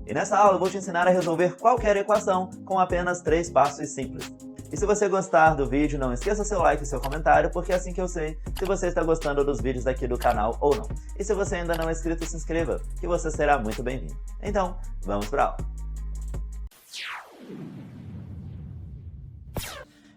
E nessa aula eu vou te ensinar a resolver qualquer equação com apenas 3 passos simples. E se você gostar do vídeo, não esqueça seu like e seu comentário, porque é assim que eu sei se você está gostando dos vídeos aqui do canal ou não. E se você ainda não é inscrito, se inscreva, que você será muito bem-vindo. Então, vamos para a aula.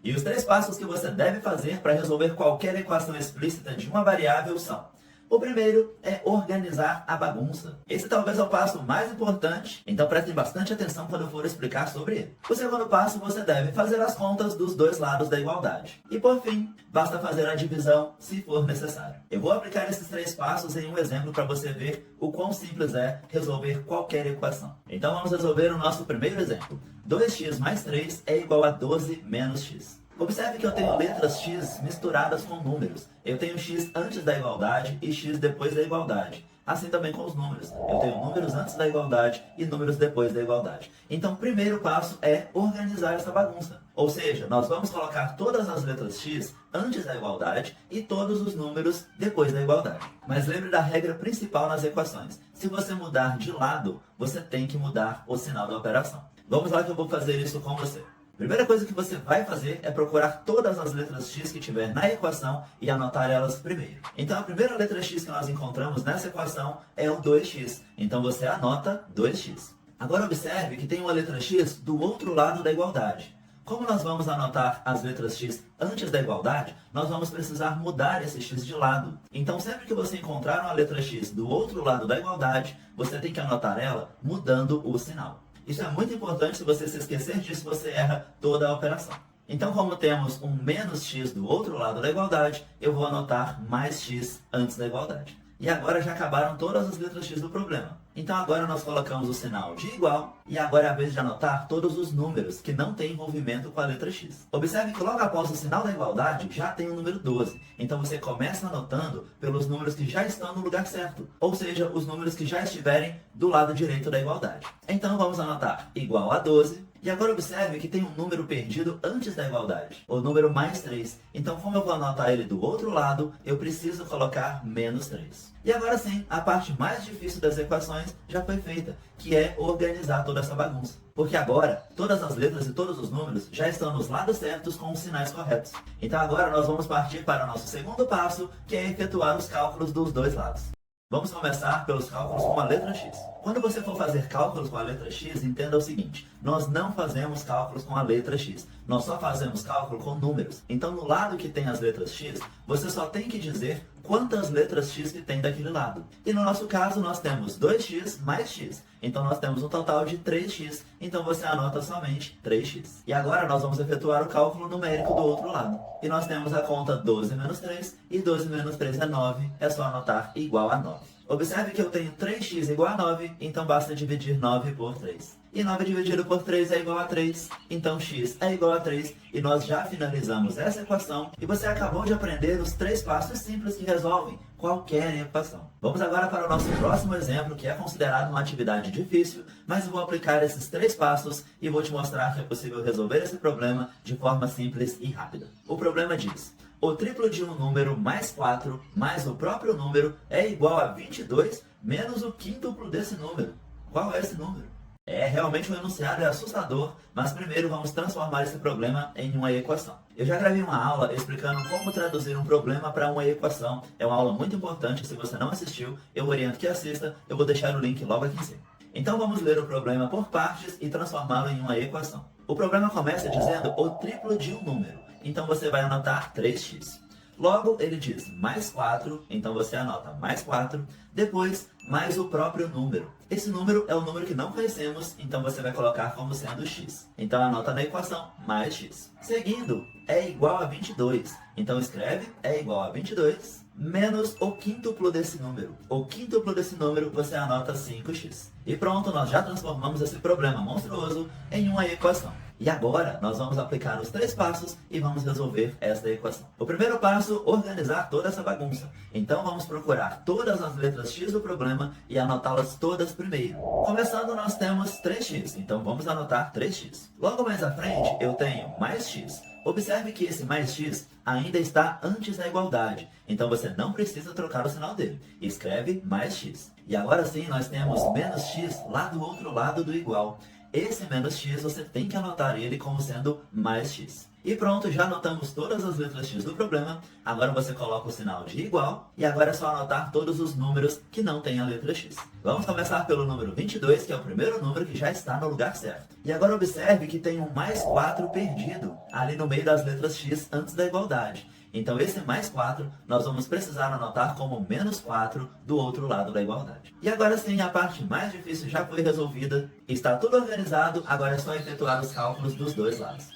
E os 3 passos que você deve fazer para resolver qualquer equação explícita de uma variável são: o primeiro é organizar a bagunça. Esse talvez é o passo mais importante, então prestem bastante atenção quando eu for explicar sobre ele. O segundo passo, você deve fazer as contas dos dois lados da igualdade. E por fim, basta fazer a divisão se for necessário. Eu vou aplicar esses 3 passos em um exemplo para você ver o quão simples é resolver qualquer equação. Então vamos resolver o nosso primeiro exemplo. 2x mais 3 é igual a 12 menos x. Observe que eu tenho letras x misturadas com números. Eu tenho x antes da igualdade e x depois da igualdade. Assim também com os números. Eu tenho números antes da igualdade e números depois da igualdade. Então, o primeiro passo é organizar essa bagunça. Ou seja, nós vamos colocar todas as letras x antes da igualdade e todos os números depois da igualdade. Mas lembre da regra principal nas equações. Se você mudar de lado, você tem que mudar o sinal da operação. Vamos lá que eu vou fazer isso com você. Primeira coisa que você vai fazer é procurar todas as letras x que tiver na equação e anotar elas primeiro. Então a primeira letra x que nós encontramos nessa equação é o 2x. Então você anota 2x. Agora observe que tem uma letra x do outro lado da igualdade. Como nós vamos anotar as letras x antes da igualdade, nós vamos precisar mudar esse x de lado. Então sempre que você encontrar uma letra x do outro lado da igualdade, você tem que anotar ela mudando o sinal. Isso é muito importante, se você se esquecer disso, você erra toda a operação. Então, como temos um menos x do outro lado da igualdade, eu vou anotar mais x antes da igualdade. E agora já acabaram todas as letras x do problema. Então agora nós colocamos o sinal de igual, e agora é a vez de anotar todos os números que não têm envolvimento com a letra x. Observe que logo após o sinal da igualdade já tem o número 12. Então você começa anotando pelos números que já estão no lugar certo, ou seja, os números que já estiverem do lado direito da igualdade. Então vamos anotar igual a 12. E agora observe que tem um número perdido antes da igualdade, o número mais 3. Então, como eu vou anotar ele do outro lado, eu preciso colocar menos 3. E agora sim, a parte mais difícil das equações já foi feita, que é organizar toda essa bagunça. Porque agora, todas as letras e todos os números já estão nos lados certos com os sinais corretos. Então agora nós vamos partir para o nosso segundo passo, que é efetuar os cálculos dos dois lados. Vamos começar pelos cálculos com a letra x. Quando você for fazer cálculos com a letra x, entenda o seguinte: nós não fazemos cálculos com a letra x, nós só fazemos cálculo com números. Então, no lado que tem as letras x, você só tem que dizer quantas letras x que tem daquele lado. E no nosso caso, nós temos 2x mais x. Então, nós temos um total de 3x. Então, você anota somente 3x. E agora, nós vamos efetuar o cálculo numérico do outro lado. E nós temos a conta 12 menos 3. E 12 menos 3 é 9. É só anotar igual a 9. Observe que eu tenho 3x igual a 9. Então, basta dividir 9 por 3. E 9 dividido por 3 é igual a 3. Então, x é igual a 3. E nós já finalizamos essa equação. E você acabou de aprender os 3 passos simples que resolvem qualquer equação. Vamos agora para o nosso próximo exemplo, que é considerado uma atividade difícil, mas eu vou aplicar esses 3 passos e vou te mostrar que é possível resolver esse problema de forma simples e rápida. O problema diz: o triplo de um número mais 4 mais o próprio número é igual a 22 menos o quíntuplo desse número. Qual é esse número? Realmente o enunciado é assustador, mas primeiro vamos transformar esse problema em uma equação. Eu já gravei uma aula explicando como traduzir um problema para uma equação. É uma aula muito importante, se você não assistiu, eu oriento que assista, eu vou deixar o link logo aqui em cima. Então vamos ler o problema por partes e transformá-lo em uma equação. O problema começa dizendo o triplo de um número, então você vai anotar 3x. Logo, ele diz mais 4, então você anota mais 4. Depois, mais o próprio número. Esse número é o número que não conhecemos, então você vai colocar como sendo x. Então anota na equação, mais x. Seguindo, é igual a 22. Então escreve, é igual a 22, menos o quíntuplo desse número. O quíntuplo desse número você anota 5x. E pronto, nós já transformamos esse problema monstruoso em uma equação. E agora, nós vamos aplicar os 3 passos e vamos resolver esta equação. O primeiro passo, organizar toda essa bagunça. Então, vamos procurar todas as letras x do problema e anotá-las todas primeiro. Começando, nós temos 3x, então vamos anotar 3x. Logo mais à frente, eu tenho mais x. Observe que esse mais x ainda está antes da igualdade, então você não precisa trocar o sinal dele. Escreve mais x. E agora sim nós temos menos x lá do outro lado do igual. Esse menos x você tem que anotar ele como sendo mais x. E pronto, já anotamos todas as letras x do problema. Agora você coloca o sinal de igual. E agora é só anotar todos os números que não têm a letra x. Vamos começar pelo número 22, que é o primeiro número que já está no lugar certo. E agora observe que tem um mais 4 perdido ali no meio das letras x antes da igualdade. Então esse mais 4 nós vamos precisar anotar como menos 4 do outro lado da igualdade. E agora sim, a parte mais difícil já foi resolvida. Está tudo organizado, agora é só efetuar os cálculos dos dois lados.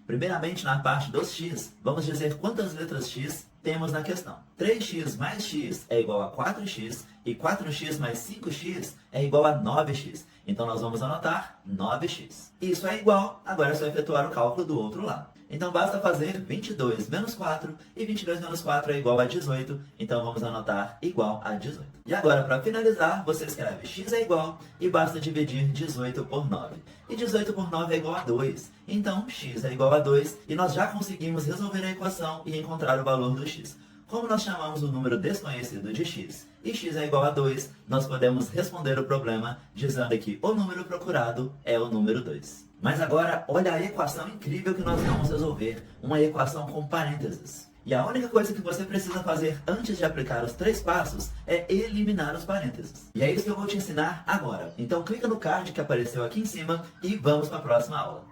Primeiramente, na parte dos x, vamos dizer quantas letras x temos na questão. 3x mais x é igual a 4x e 4x mais 5x é igual a 9x. Então nós vamos anotar 9x. Isso é igual, agora é só efetuar o cálculo do outro lado. Então basta fazer 22 menos 4, e 22 menos 4 é igual a 18, então vamos anotar igual a 18. E agora, para finalizar, você escreve x é igual, e basta dividir 18 por 9. E 18 por 9 é igual a 2, então x é igual a 2, e nós já conseguimos resolver a equação e encontrar o valor do x. Como nós chamamos o número desconhecido de x, e x é igual a 2, nós podemos responder o problema dizendo que o número procurado é o número 2. Mas agora, olha a equação incrível que nós vamos resolver, uma equação com parênteses. E a única coisa que você precisa fazer antes de aplicar os 3 passos é eliminar os parênteses. E é isso que eu vou te ensinar agora. Então clica no card que apareceu aqui em cima e vamos para a próxima aula.